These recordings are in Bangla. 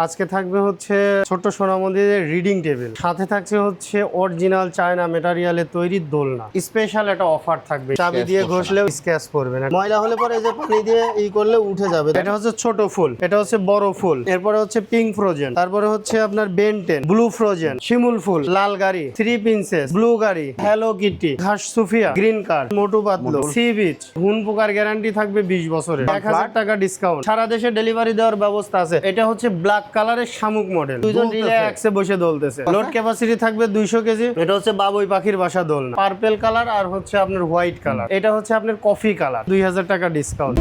আজকে থাকবে হচ্ছে ছোট্ট সোনা মন্দিরের রিডিং টেবিল, সাথে থাকছে হচ্ছে অরিজিনাল চায়না ম্যাটেরিয়ালের তৈরি দোলনা। স্পেশাল একটা অফার থাকবে, চাবি দিয়ে ঘষলেও স্ক্র্যাচ পড়বে না। ময়লা হলে পরে এই যে পানি দিয়ে করলে উঠে যাবে। এটা হচ্ছে ছোট ফুল, এটা হচ্ছে বড় ফুল, এরপরে হচ্ছে পিঙ্ক ফ্রোজেন, তারপরে হচ্ছে আপনার বেনটেন, ব্লু ফ্রোজেন, শিমুল ফুল, লাল গাড়ি, থ্রি প্রিন্সেস, ব্লু গাড়ি, হ্যালো কিটি, ঘাস Sufia, green card, Motu Patlu, sea beach. ঘুন পোকার গ্যারান্টি থাকবে 20 বছরের, 1000 টাকা ডিসকাউন্ট, সারা দেশে ডেলিভারি দেওয়ার ব্যবস্থা আছে। এটা হচ্ছে ব্ল্যাক কালারের শামুক মডেল, দুইজন রিল্যাক্সে বসে দোলতেছে। লোড ক্যাপাসিটি থাকবে 200 কেজি। এটা হচ্ছে বাবুই পাখির বাসা দোলনা, পার্পল কালার আর হচ্ছে আপনার হোয়াইট কালার। এটা হচ্ছে আপনার কফি কালার, 2000 টাকা ডিসকাউন্ট।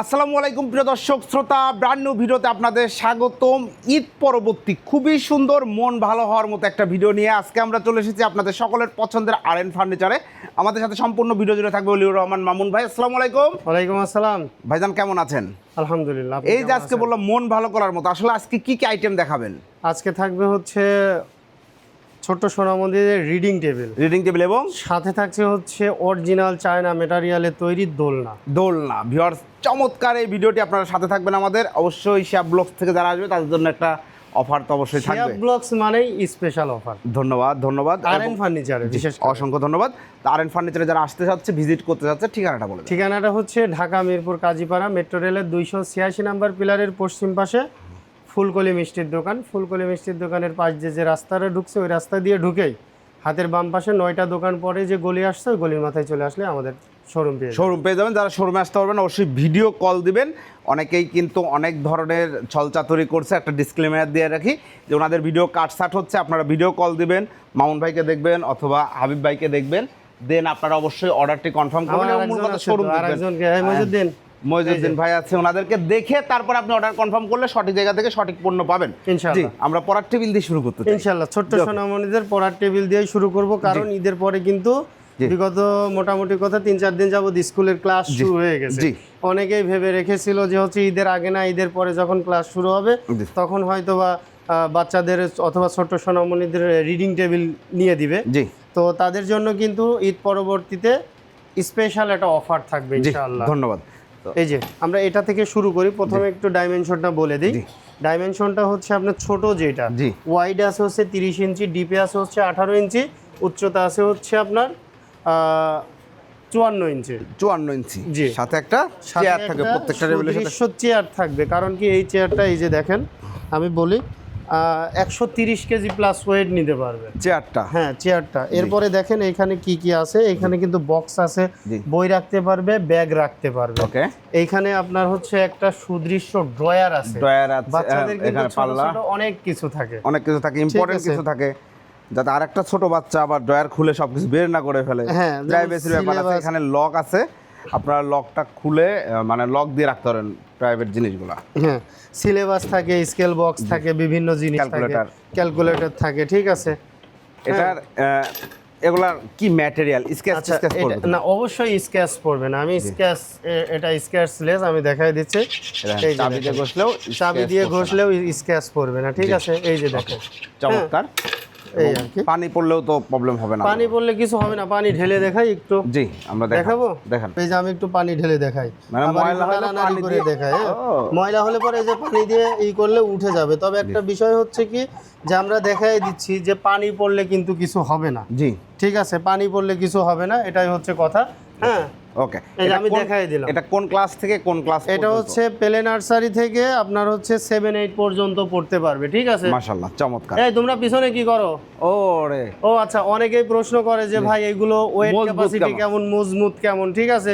আসসালামু আলাইকুম প্রিয় দর্শক শ্রোতা, ব্র্যান্ড নিউ ভিডিওতে আপনাদের স্বাগতম। ঈদ পরবর্তী খুবই সুন্দর, মন ভালো হওয়ার মতো একটা ভিডিও নিয়ে আজকে আমরা চলে এসেছি আপনাদের সকলের পছন্দের আর.এন ফার্নিচারে। আমাদের সাথে সম্পূর্ণ ভিডিও জুড়ে থাকবে অলিউর রহমান মামুন ভাই। আসসালামু আলাইকুম। ওয়ালাইকুম আসসালাম। ভাইজান কেমন আছেন? আলহামদুলিল্লাহ। এই যে আজকে বললাম মন ভালো করার মতো, আসলে আজকে কি কি আইটেম দেখাবেন? আজকে থাকবে হচ্ছে ছোট্ট সোনা মন্দিরের রিডিং টেবিল এবং সাথে থাকছে হচ্ছে অরিজিনাল চায়না ম্যাটেরিয়ালের তৈরি দোলনা। ভিউয়ার্স, চমৎকার এই ভিডিওটি আপনারা সাথে থাকবেন আমাদের। অবশ্যই শিয়া ব্লগস থেকে যারা আসবে তাদের জন্য একটা অফার তো অবশ্যই থাকবে। শিয়া ব্লগস মানেই স্পেশাল অফার। ধন্যবাদ আর.এন ফার্নিচারে বিশেষ অসংখ্য ধন্যবাদ। আর.এন ফার্নিচারে যারা আসতে চাচ্ছে, ভিজিট করতে চাচ্ছে, ঠিকানাটা বলে। ঠিকানাটা হচ্ছে ঢাকা মিরপুর কাজীপাড়া মেট্রো রেলের 286 নাম্বার পিলারের পশ্চিম পাশে ফুলকলি মিষ্টির দোকান। ফুলকলি মিষ্টির দোকানের পাশ দিয়ে যে রাস্তাটা ঢুকছে, ওই রাস্তা দিয়ে ঢুকেই হাতের বাম পাশে 9টা দোকান পরে যে গলি আসছে, ওই গলির মাথায় চলে আসলে আমাদের শোরুম পেয়ে যাবেন। যারা শোরুমে আসতে পারবেন অবশ্যই ভিডিও কল দিবেন। অনেকেই কিন্তু অনেক ধরনের ছলচাতুরি করছে, একটা ডিসক্লেমার দিয়ে রাখি যে ওনাদের ভিডিও কাটসাট হচ্ছে। আপনারা ভিডিও কল দিবেন, মামুন ভাইকে দেখবেন অথবা হাবিব ভাইকে দেখবেন, দেন আপনারা অবশ্যই অর্ডারটি কনফার্ম করবেন এবং মূল কথা শোরুম দেখবেন। মইজুদ্দিন ভাই আছে, ওনাদেরকে দেখে তারপর আপনি অর্ডার কনফার্ম করলে সঠিক জায়গা থেকে সঠিক পণ্য পাবেন ইনশাআল্লাহ। আমরা পড়ার টেবিল দিয়ে শুরু করতে চাই ইনশাআল্লাহ। ছোট্ট সোনামণিদের পড়ার টেবিল দিয়ে শুরু করব, কারণ ঈদের পরে কিন্তু বিগত মোটামুটি কথা 3-4 দিন যাবত স্কুলের ক্লাস শুরু হয়ে গেছে। অনেকেই ভেবে রেখেছিল যে হচ্ছে ঈদের আগে না ঈদের পরে যখন ক্লাস শুরু হবে তখন হয়তো বা বাচ্চাদের অথবা ছোট্ট সোনামণিদের রিডিং টেবিল নিয়ে দিবে। তো তাদের জন্য কিন্তু ঈদ পরবর্তীতে স্পেশাল একটা অফার থাকবে ইনশাআল্লাহ। ধন্যবাদ। এই যে আমরা এটা থেকে শুরু করি। প্রথমে একটু ডাইমেনশনটা বলে দিই। ডাইমেনশনটা হচ্ছে আপনার ছোট যেটা ওয়াইড আছে হচ্ছে 30 ইঞ্চি, ডিপে আছে হচ্ছে 18 ইঞ্চি, উচ্চতা আছে হচ্ছে আপনার 54 ইঞ্চি। 54 ইঞ্চি, জি। সাথে একটা চেয়ার থাকবে, প্রত্যেকটা টেবিলের সাথে চেয়ার থাকবে। কারণ কি এই চেয়ারটা এই যে দেখেন আমি বলি 130 কেজি প্লাস ওয়েট নিতে পারবে চেয়ারটা। হ্যাঁ, চেয়ারটা। এরপরে দেখেন এখানে কি কি আছে। এখানে কিন্তু বক্স আছে, বই রাখতে পারবে, ব্যাগ রাখতে পারবে। এইখানে আপনার হচ্ছে একটা সুদৃশ্য ড্রয়ার আছে। বাচ্চাদের কিন্তু ছোট অনেক কিছু থাকে, ইম্পর্টেন্ট কিছু থাকে, যাতে আরেকটা ছোট বাচ্চা আবার ড্রয়ার খুলে সবকিছু বের না করে ফেলে। হ্যাঁ, প্রাইভেসির ব্যাপার আছে। এখানে লক আছে, আপনারা লকটা খুলে মানে লক দিয়ে রাখতে পারেন প্রাইভেট জিনিসগুলো। হ্যাঁ, সিলেবাস থাকে, স্কেল বক্স থাকে, বিভিন্ন জিনিস থাকে, ক্যালকুলেটর থাকে। ঠিক আছে। এটার এগুলার কি ম্যাটেরিয়াল? স্কেচ করবে না? অবশ্যই স্কেচ পড়বে না। আমি স্কেচ, এটা স্কেচলেস আমি দেখাই দিচ্ছি। এই চাবি দিয়ে ঘষলেও স্কেচ পড়বে না। ঠিক আছে, এই যে দেখো চমৎকার। এই আর কি। পানি পড়লেও তো প্রবলেম হবে না? পানি পড়লে কিছু হবে না। পানি ঢেলে দেখাই একটু। জি, আমরা দেখাবো। দেখেন, এই যে আমি একটু পানি ঢেলে দেখাই, মানে ময়লা হলে পানি করে দেখাই। ময়লা হলে পরে এই যে পানি দিয়ে করলে উঠে যাবে। তবে একটা বিষয় হচ্ছে কি, যে আমরা দেখাই দিচ্ছি যে পানি পড়লে কিন্তু কিছু হবে না। জি, ঠিক আছে, পানি পড়লে কিছু হবে না, এটাই হচ্ছে কথা। হ্যাঁ, ওকে। আমি দেখাই দিলাম। এটা কোন ক্লাস থেকে কোন ক্লাস? এটা হচ্ছে প্লে নার্সারি থেকে আপনার হচ্ছে 7-8 পর্যন্ত পড়তে পারবে। ঠিক আছে, মাশাআল্লাহ, চমৎকার। এই তোমরা পিছনে কি করো? ও আচ্ছা, অনেকেই প্রশ্ন করে যে ভাই এগুলো ওয়েট ক্যাপাসিটি কেমন, মজবুত কেমন? ঠিক আছে,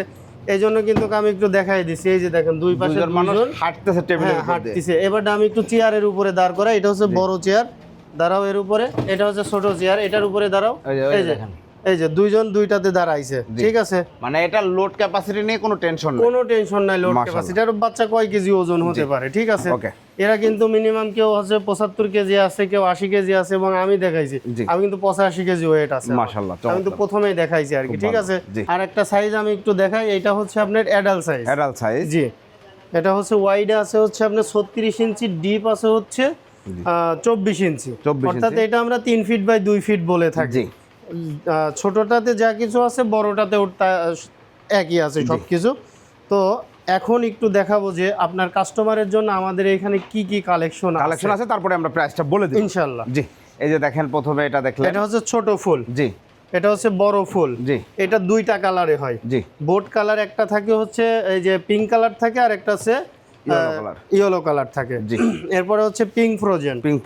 এই জন্য কিন্তু আমি একটু দেখাই দিচ্ছি। এই যে দেখেন দুই পাশে মানুষ হাঁটতেছে, টেবিলের উপর হাঁটতেছে। এবার আমি একটু চেয়ারের উপরে দাঁড় করা। এটা হচ্ছে বড় চেয়ার, দাঁড়াও এর উপরে। এটা হচ্ছে ছোট চেয়ার, এটার উপরে দাঁড়াও। এই যে দেখেন, এই যে দুইজন দুইটাতে দাঁড়াইছে। ঠিক আছে, মানে এটা লোড ক্যাপাসিটি নিয়ে কোনো টেনশন নাই। লোড ক্যাপাসিটি আর বাচ্চা কয় কেজি ওজন হতে পারে? ঠিক আছে, এরা কিন্তু মিনিমাম কেউ হচ্ছে 75 কেজি আছে, কেউ 80 কেজি আছে, এবং আমি দেখাইছি আমি কিন্তু 85 কেজি ওয়েট আছে। মাশাআল্লাহ, আমি কিন্তু প্রথমেই দেখাইছি আর কি। ঠিক আছে, আর একটা সাইজ আমি একটু দেখাই। এটা হচ্ছে আপনার অ্যাডাল্ট সাইজ। জি, এটা হচ্ছে ওয়াইড আছে হচ্ছে আপনার 36 ইঞ্চি, ডিপ আছে হচ্ছে 24 ইঞ্চি। অর্থাৎ এটা আমরা 3 ফিট বাই 2 ফিট বলে থাকি। ছোটটাতে যা কিছু আছে বড়টাতে একই আছে সব কিছু। তো এখন একটু দেখাবো যে আপনার কাস্টমারের জন্য আমাদের এখানে কি কি কালেকশন আছে, তারপরে আমরা প্রাইসটা বলে দিই ইনশাআল্লাহ। জি, এই যে দেখেন প্রথমে এটা দেখলেন, এটা হচ্ছে ছোট ফুল, জি, এটা হচ্ছে বড় ফুল, জি, এটা দুইটা কালারে হয়, জি, বোট কালার একটা থাকে হচ্ছে এই যে পিঙ্ক কালার থাকে, আর একটা হচ্ছে ইয়েলো কালার থাকে। জি, এরপরে হচ্ছে পিঙ্ক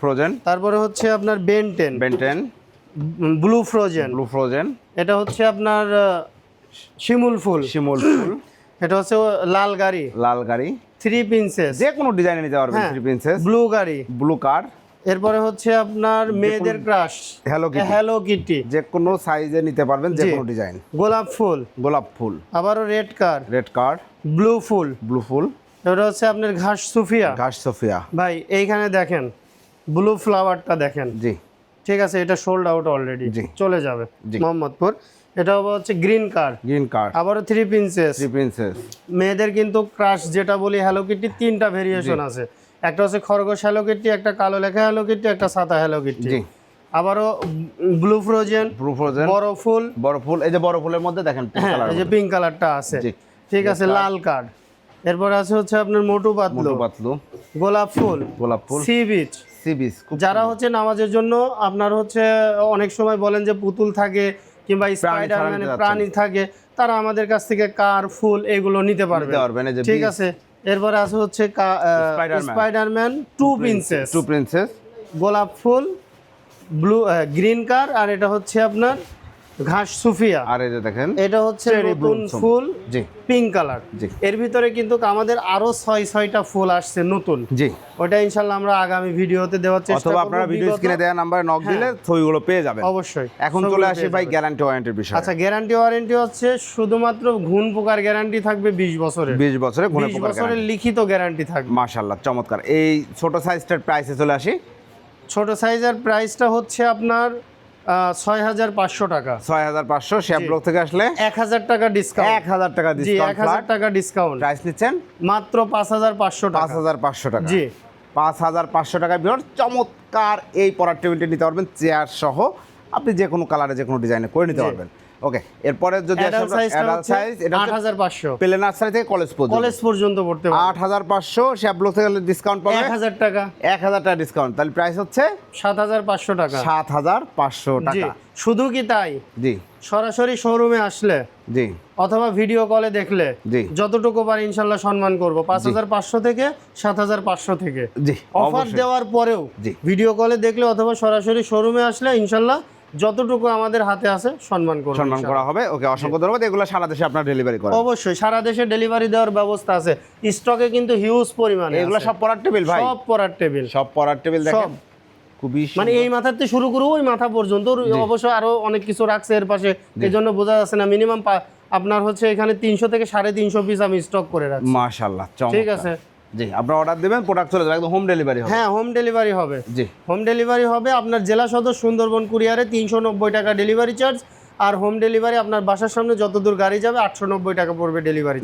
ফ্রোজেন, তারপরে হচ্ছে আপনার বেনটেন, ব্লু ফ্রোজেন, এটা হচ্ছে আপনার শিমুল ফুল, এটা হচ্ছে লাল গাড়ি, থ্রি প্রিন্সেস, যে কোনো ডিজাইনে নিতে পারবেন, থ্রি প্রিন্সেস, ব্লু কার, এরপরে হচ্ছে আপনার মেয়েদের ক্রাশ হ্যালো কিটি, যে কোনো সাইজে নিতে পারবেন, যে কোনো ডিজাইন, গোলাপ ফুল, আবারও রেড কার, ব্লু ফুল, এটা হচ্ছে আপনার ঘাস সুফিয়া। ভাই এইখানে দেখেন ব্লু ফ্লাওয়ারটা দেখেন, জি, ঠিক আছে, এটা সোল্ড আউট অলরেডি, চলে যাবে মোহাম্মদপুর। এটা হচ্ছে গ্রিন কার, আবারও থ্রি প্রিন্সেস। মেয়েদের কিন্তু ক্রাশ যেটা বলি হ্যালো কিটি, তিনটা ভেরিয়েশন আছে, একটা হচ্ছে খরগোশ হ্যালো কিটি, একটা কালো লেখা হ্যালো কিটি, একটা সাদা হ্যালো কিটি। আবারও ব্লু ফ্রোজেন, বড় ফুল, এই যে বড় ফুলের মধ্যে দেখেন এই যে পিঙ্ক কালারটা আছে, ঠিক আছে, লাল কার্ড। এরপর আছে হচ্ছে আপনার মোটু পাতলু, গোলাপ ফুল, সি বিচ। যারা হচ্ছে নামাজের জন্য আপনার হচ্ছে অনেক সময় বলেন যে পুতুল থাকে কিংবা স্পাইডারম্যানের প্রাণী থাকে, তারা আমাদের কাছ থেকে কার ফুল এগুলো নিতে পারবে, ঠিক আছে। এরপরে আছে হচ্ছে স্পাইডারম্যান টু প্রিন্সেস, গোলাপ ফুল, গ্রিন কার, আর এটা হচ্ছে আপনার ঘাস সুফিয়া, আর এই যে দেখেন এটা হচ্ছে নতুন ফুল, জি, পিঙ্ক কালার। এর ভিতরে কিন্তু আমাদের আরো 6টা ফুল আসছে নতুন, জি, ওটা ইনশাআল্লাহ আমরা আগামী ভিডিওতে দেওয়ার চেষ্টা করব, অথবা আপনারা ভিডিও স্ক্রিনে দেওয়া নম্বরে নক দিলে ছবিগুলো পেয়ে যাবেন অবশ্যই। এখন চলে আসি ভাই গ্যারান্টি ওয়ারেন্টির বিষয়। আচ্ছা, গ্যারান্টি ওয়ারেন্টি হচ্ছে শুধুমাত্র ঘুণ পোকার গ্যারান্টি থাকবে 20 বছরের, 20 বছরের লিখিত গ্যারান্টি থাকবে। মাশাআল্লাহ, চমৎকার। এই ছোট সাইজটার প্রাইসে চলে আসি। ছোট সাইজের প্রাইসটা হচ্ছে আপনার 6,500 টাকা, 6,500। শেপ ব্লক থেকে আসলে 1,000 টাকা ডিসকাউন্ট, 1,000 টাকা ডিসকাউন্ট, 1,000 টাকা ডিসকাউন্ট। প্রাইস নিচ্ছেন মাত্র 5,500 টাকা, 5,500 টাকা, জি, 5,500 টাকা। বিয়ার চমৎকার এই পড়ার টেবিলটি নিতে পারবেন চেয়ার সহ, আপনি যে কোনো কালারে যে কোনো ডিজাইনে করে নিতে পারবেন। ওকে, এরপরে যদি অ্যাডাল্ট সাইজ, এটা 8,500, প্লে নার্সারি থেকে কলেজ পর্যন্ত পড়তে পারবেন, 8,500। শেপ ব্লক থেকে ডিসকাউন্ট পাবেন 1,000 টাকা, 1,000 টাকা ডিসকাউন্ট, তাহলে প্রাইস হচ্ছে 7,500 টাকা, 7,500 টাকা। শুধু কি তাই, জি, সরাসরি শোরুমে আসলে, জি, অথবা ভিডিও কলে দেখলে, জি, যতটুকু পারি ইনশাআল্লাহ সম্মান করব। 5,500 থেকে 7,500 থেকে, জি, অফার দেওয়ার পরেও ভিডিও কলে দেখলে অথবা সরাসরি শোরুমে আসলে ইনশাআল্লাহ যতটুকু আমাদের হাতে আছে সম্মান করা হবে। ওকে, অসংখ্য ধন্যবাদ। এগুলো সারা দেশে আপনারা ডেলিভারি করেন? অবশ্যই সারা দেশে ডেলিভারি দেওয়ার ব্যবস্থা আছে, স্টকে কিন্তু হিউজ পরিমাণে। এগুলো সব পড়ার টেবিল ভাই, সব পড়ার টেবিল দেখেন, খুবই মানে এই মাথার থেকে শুরু করে ওই মাথা পর্যন্ত, অবশ্য আরো অনেক কিছু রাখছে এর পাশে, এজন্য বোঝা যাচ্ছে না। মিনিমাম আপনার হচ্ছে এখানে 300 থেকে 350 পিস আমি স্টক করে রাখছি। মাশাআল্লাহ, ঠিক আছে, জি, আপনারা অর্ডার দিবেন, প্রোডাক্ট চলে যাবে, একদম হোম ডেলিভারি হবে। হ্যাঁ, হোম ডেলিভারি হবে, জি, হোম ডেলিভারি হবে। আপনার জেলা সদর সুন্দরবন কুরিয়ারে 390 টাকা ডেলিভারি চার্জ, আর হোম ডেলিভারি আপনার বাসার সামনে যত দূর গাড়ি যাবে 890 টাকা পড়বে ডেলিভারি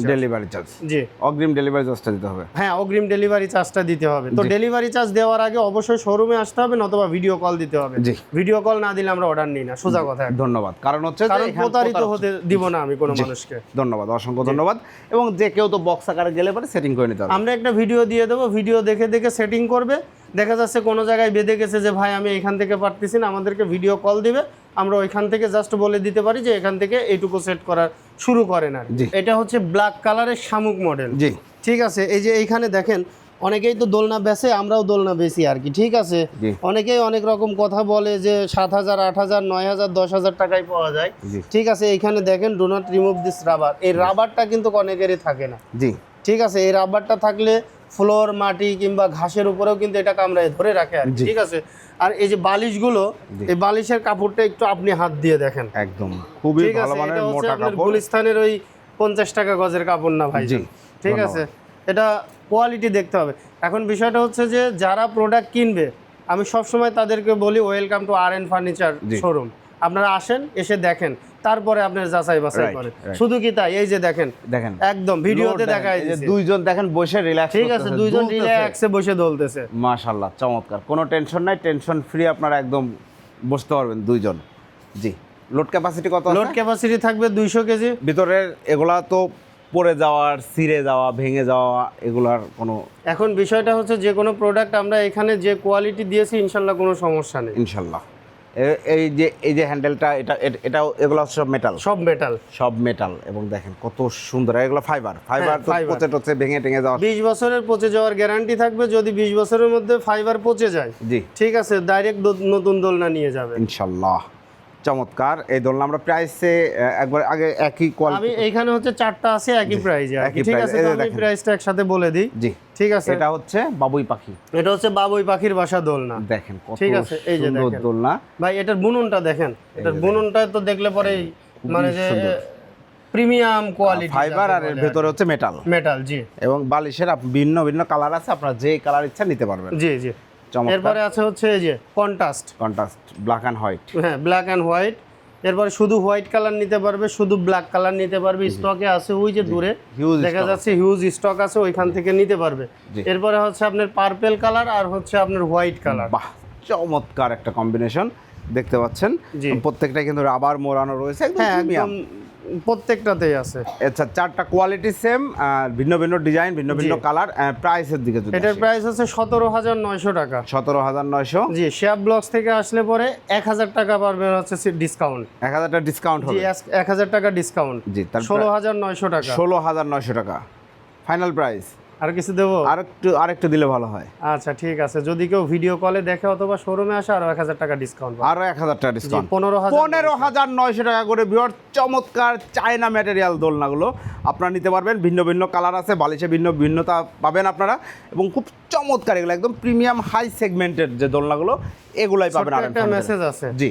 চার্জ। জি, অগ্রিম ডেলিভারি চার্জটা দিতে হবে। হ্যাঁ, অগ্রিম ডেলিভারি চার্জটা দিতে হবে। তো ডেলিভারি চার্জ দেওয়ার আগে অবশ্যই শোরুমে আসতে হবে, নতুবা ভিডিও কল দিতে হবে। জি, ভিডিও কল না দিলে আমরা অর্ডার নিই না, সোজা কথা। ধন্যবাদ। কারণ হচ্ছে প্রতারিত হতে দিব না আমি কোনো মানুষকে। ধন্যবাদ, অসংখ্য ধন্যবাদ। এবং যে কেউ তো বক্স আকারে গেলে পরে সেটিং করে নিতে হবে। আমরা একটা ভিডিও দিয়ে দেবো, ভিডিও দেখে সেটিং করবে। দেখা যাচ্ছে কোনো জায়গায় বেঁধে গেছে যে ভাই আমি এখান থেকে পারতেছি না, আমাদেরকে ভিডিও কল দিবে, আমরা ওইখান থেকে জাস্ট বলে দিতে পারি যে এখান থেকে এইটুকু সেট করা শুরু করেন। আর এটা হচ্ছে ব্ল্যাক কালারের শামুক মডেল, জি, ঠিক আছে। এই যে এইখানে দেখেন অনেকেই তো দোলনা বেচে, আমরাও দোলনা বেচি আর কি, ঠিক আছে। অনেকেই অনেক রকম কথা বলে যে 7,000, 8,000, 9,000, 10,000 টাকায় পাওয়া যায়, ঠিক আছে। এইখানে দেখেন do not remove this rubber, এই রাবারটা কিন্তু অনেকেরই থাকে না, জি, ঠিক আছে। এই রাবারটা থাকলে ফ্লোর, মাটি কিংবা ঘাসের উপরেও কিন্তু এটা কামড়ায় ধরে রাখে আর, ঠিক আছে। আর এই যে বালিশগুলো, এই বালিশের কাপড়টা একটু আপনি হাত দিয়ে দেখেন, একদম খুবই ভালো মানের মোটা কাপড়, গুলিস্তানের ওই 50 টাকা গজের কাপড় না ভাই, ঠিক আছে। এটা কোয়ালিটি দেখতে হবে। এখন বিষয়টা হচ্ছে যে যারা প্রোডাক্ট কিনবে, আমি সবসময় তাদেরকে বলি welcome to R N furniture showroom, আপনারা আসেন, এসে দেখেন, তারপরে আপনার যাচাই বাছাই করেন। শুধু কি তাই, এই যে দেখেন একদম ভিডিওতে দেখায় যে দুইজন দেখেন বসে রিল্যাক্স, ঠিক আছে, দুইজন রিল্যাক্সে বসে দোলতেছে। মাশাআল্লাহ, চমৎকার, কোনো টেনশন নাই, টেনশন ফ্রি আপনারা একদম বসতে পারবেন দুইজন। জি, লোড ক্যাপাসিটি কত? লোড ক্যাপাসিটি থাকবে 200 কেজি। ভিতরের এগুলা তো পড়ে যাওয়ার, ছিঁড়ে যাওয়া, ভেঙে যাওয়া এগুলার কোনো? এখন বিষয়টা হচ্ছে যে কোনো প্রোডাক্ট আমরা এখানে যে কোয়ালিটি দিয়েছি ইনশাল্লাহ কোনো সমস্যা নেই ইনশাল্লাহ। এই যে হ্যান্ডেলটা, এটাও এগুলো সব মেটাল? সব মেটাল। সব মেটাল। এবং দেখেন কত সুন্দর, এগুলো ফাইবার তো fiber। পচে টচে ভেঙে টেঙে যাওয়া। 20 বছরের পচে যাওয়ার গ্যারান্টি থাকবে। যদি 20 বছরের মধ্যে ফাইবার পচে যায়, জি ঠিক আছে, ডাইরেক্ট নতুন দোলনা নিয়ে যাবে ইনশাল্লাহ। চমৎকার এই দোলনা। আমরা প্রাইসে একবার আগে একই কোয়ালিটি, আমি এইখানে হচ্ছে 4টা আছে একই প্রাইসে, একই ঠিক price। আছে, এই তো যে আমি দেখেন। প্রাইসটা একসাথে বলে দিই। জি ঠিক আছে, এটা হচ্ছে বাবুই পাখি। এটা হচ্ছে বাবুই পাখির বাসা দোলনা। দেখেন কত ঠিক আছে, এই যে সুন্দর দেখেন। দোলনা। ভাই এটার বুননটা দেখেন, এটার বুননটা তো দেখলে পরে মানে যে সুন্দর। প্রিমিয়াম কোয়ালিটি ফাইবার আর এর ভেতরে হচ্ছে মেটাল। মেটাল। জি এবং বালিশের ভিন্ন ভিন্ন কালার আছে, আপনারা যে কালার ইচ্ছা নিতে পারবেন। জি জি। চমৎকার। এরপরে আছে হচ্ছে এই যে কন্ট্রাস্ট, ব্ল্যাক অ্যান্ড হোয়াইট। হ্যাঁ ব্ল্যাক অ্যান্ড হোয়াইট। এরপরে শুধু হোয়াইট কালার নিতে পারবে, শুধু ব্ল্যাক কালার নিতে পারবে। স্টকে আছে ওই যে দূরে হিউজ দেখা যাচ্ছে, হিউজ স্টক আছে, ওইখান থেকে নিতে পারবে। জি। এরপরে হচ্ছে আপনার পার্পেল কালার আর হচ্ছে আপনার হোয়াইট কালার। বাহ, চমৎকার একটা কম্বিনেশন দেখতে পাচ্ছেন। জি। প্রত্যেকটা কিন্তু রাবার মোড়ানো রয়েছে, একদম হ্যাঁ প্রিমিয়াম। একদম প্রত্যেকটাতেই আছে। আচ্ছা, চারটা কোয়ালিটি সেম, ভিন্ন ভিন্ন ডিজাইন, ভিন্ন ভিন্ন কালার। প্রাইসের দিকে যদি এটার প্রাইস হচ্ছে 17,900 টাকা। 17,900। জি, শেয়ার ব্লগস থেকে আসলে পরে 1000 টাকা পারবেন হচ্ছে ডিসকাউন্ট। 1000 টাকা ডিসকাউন্ট জি, হবে। 1000 টাকা ডিসকাউন্ট। জি, তার 16,900 টাকা। 16,900 টাকা ফাইনাল প্রাইস। আর কিছু দেবো? আরেকটু দিলে ভালো হয়। আচ্ছা ঠিক আছে, যদি কেউ ভিডিও কলে দেখে অথবা শোরুমে আসে আরো 1000 টাকা ডিসকাউন্ট। আরো 1000 টাকা ডিসকাউন্ট। 15,900 টাকা করে ভিউয়ার। চমৎকার চায়না ম্যাটেরিয়াল দোলনাগুলো আপনারা নিতে পারবেন। ভিন্ন ভিন্ন কালার আছে, বালিশে ভিন্ন ভিন্নতা পাবেন আপনারা। এবং খুব চমৎকার, এগুলো একদম প্রিমিয়াম হাই সেগমেন্টের যে দোলনাগুলো, এগুলাই পাবেন। আর একটা মেসেজ আছে, জি,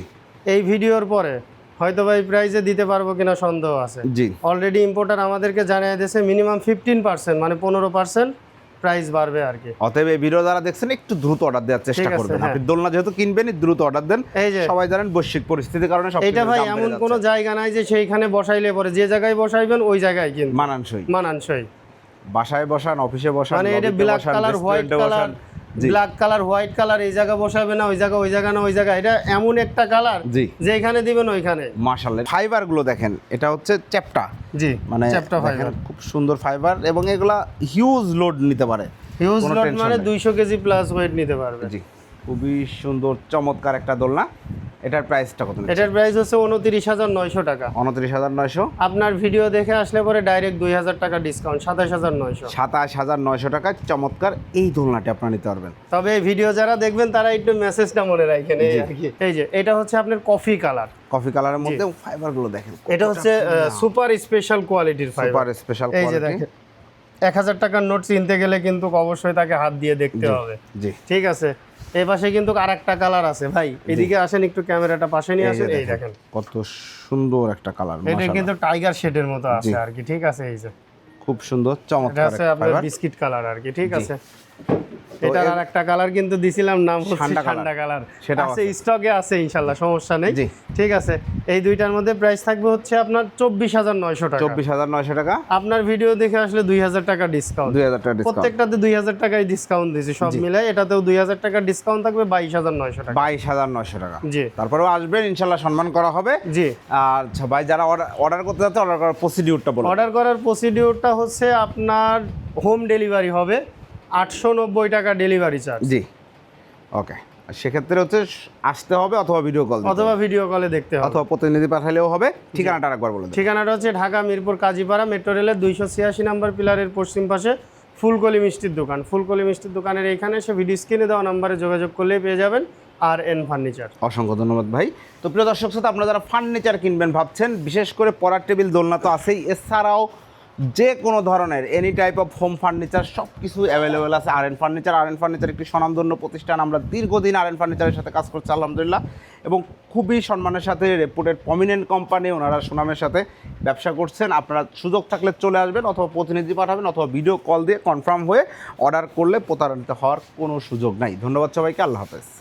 এই ভিডিওর পরে হয়তো ভাই প্রাইসে দিতে পারবো কিনা সন্দেহ আছে। জি, অলরেডি ইম্পোর্টার আমাদেরকে জানিয়ে দিয়েছে মিনিমাম 15%, মানে 15% প্রাইস বাড়বে আর কি। অতএব এই ভিডিও যারা দেখছেন একটু দ্রুত অর্ডার দেওয়ার চেষ্টা ঠিক আছে, করবেন। হ্যাঁ। আপনি দোলনা যেহেতু কিনবেনই, দ্রুত অর্ডার দেন। এই যে সবাই জানেন বৈশ্বিক পরিস্থিতির কারণে সব এটা ভাই এমন কোনো জায়গা নাই যে সেইখানে বসাইলে পরে যে জায়গায় বসাইবেন ওই জায়গায় কিন্তু মানানসই। মানানসই। বাসায় বসান, অফিসে বসান, মানে এটা লবিতে ব্ল্যাক বসান, কালার হোয়াইট রেস্টুরেন্টে কালার, বসান। জি, ব্ল্যাক কালার হোয়াইট কালার, এই জায়গা বসাবে না, ওই জায়গা না ওই জায়গা, এটা এমন একটা কালার জি, যে এখানে দিবেন ওইখানে। মাশাআল্লাহ। ফাইবার গুলো দেখেন, এটা হচ্ছে চ্যাপ্টা। জি, মানে চ্যাপ্টা দেখেন ফাইবার, খুব সুন্দর ফাইবার। এবং এগুলা হিউজ লোড নিতে পারে। হিউজ কোনো লট tension মানে নেই। 200 কেজি প্লাস ওয়েট নিতে পারবে। জি, খুবই সুন্দর চমৎকার একটা দোলনা। এটার প্রাইসটা কত? এটার প্রাইস হচ্ছে 29,900 টাকা। 29,900। আপনার ভিডিও দেখে আসলে পরে ডাইরেক্ট 2000 টাকা ডিসকাউন্ট, 27,900। 27,900 টাকায় চমৎকার এই দোলনাটি আপনারা নিতে পারবেন। তবে এই ভিডিও যারা দেখবেন তারা একটু মেসেজটা মনে রাখেন। এই আর কি, এই যে এটা হচ্ছে আপনার কফি কালার। কফি কালারের মধ্যে ফাইবার গুলো দেখেন, এটা হচ্ছে সুপার স্পেশাল কোয়ালিটির ফাইবার। সুপার স্পেশাল এই যে কোয়ালিটি। দেখেন, 1000 টাকার নোট চিনতে গেলে কিন্তু অবশ্যই তাকে হাত দিয়ে দেখতে হবে। জি, ঠিক আছে, এই পাশে কিন্তু আরেকটা কালার আছে ভাই, এদিকে আসেন একটু, ক্যামেরাটা পাশে নিয়ে আসেন। এই দেখেন কত সুন্দর একটা কালার, এটা কিন্তু টাইগার শেডের মতো আছে আর কি। ঠিক আছে, এই যে খুব সুন্দর এটা চমৎকার আছে একটা আপনার ফাইবার। বিস্কিট কালার আর কি। ঠিক আছে, এটার আর একটা কালার কিন্তু দিছিলাম, নাম হচ্ছে ঠান্ডা ঠান্ডা কালার। সেটাও আছে, স্টকে আছে ইনশাআল্লাহ, সমস্যা নেই। জি। ঠিক আছে, এই দুইটার মধ্যে প্রাইস থাকবে হচ্ছে আপনার 24,900 টাকা। 24,900 টাকা। আপনার ভিডিও দেখে আসলে 2000 টাকা ডিসকাউন্ট। 2000 টাকা ডিসকাউন্ট। প্রত্যেকটাতে 2000 টাকাই ডিসকাউন্ট দিয়েছি, সব মিলে এটাতেও 2000 টাকা ডিসকাউন্ট থাকবে, 22,900 টাকা। 22,900 টাকা। জি তারপরেও আসবেন, ইনশাল্লাহ সম্মান করা হবে। জি। আর ভাই যারা অর্ডার করতে যাচ্ছে, অর্ডার করার প্রসিডিউরটা বলুন। অর্ডার করার প্রসিডিউরটা হচ্ছে আপনার হোম ডেলিভারি হবে, 890 টাকা ডেলিভারি চার্জ। জি, ওকে। সেক্ষেত্রে হচ্ছে আসতে হবে অথবা ভিডিও কল অথবা ভিডিও কলে দেখতে হবে, অথবা প্রতিনিধি পাঠালেও হবে। ঠিকানাটা আরেকবার বলে দিন। ঠিকানাটা হচ্ছে ঢাকা মিরপুর কাজীপাড়া, মেট্রো রেলের 286 নম্বর পিলারের পশ্চিম পাশে ফুলকলি মিষ্টির দোকান। ফুলকলি মিষ্টির দোকানের এইখানে এসে ভিডিও স্ক্রিনে দেওয়া নাম্বারে যোগাযোগ করলেই পেয়ে যাবেন RN ফার্নিচার। অসংখ্য ধন্যবাদ ভাই। তো প্রিয় দর্শক শ্রোতা, আপনারা যারা ফার্নিচার কিনবেন ভাবছেন, বিশেষ করে পড়ার টেবিল, দোলনা তো আছেই, এছাড়াও যে কোনো ধরনের any type of home furniture সব কিছু অ্যাভেলেবেল আছে RN ফার্নিচার। RN ফার্নিচার একটি স্বনামধন্য প্রতিষ্ঠান। আমরা দীর্ঘদিন RN ফার্নিচারের সাথে কাজ করছি আলহামদুলিল্লাহ, এবং খুবই সম্মানের সাথে রেপুটেড প্রমিনেন্ট কোম্পানি, ওনারা সুনামের সাথে ব্যবসা করছেন। আপনারা সুযোগ থাকলে চলে আসবেন, অথবা প্রতিনিধি পাঠাবেন, অথবা ভিডিও কল দিয়ে কনফার্ম হয়ে অর্ডার করলে প্রতারিত হওয়ার কোনো সুযোগ নাই। ধন্যবাদ সবাইকে, আল্লাহ হাফেজ।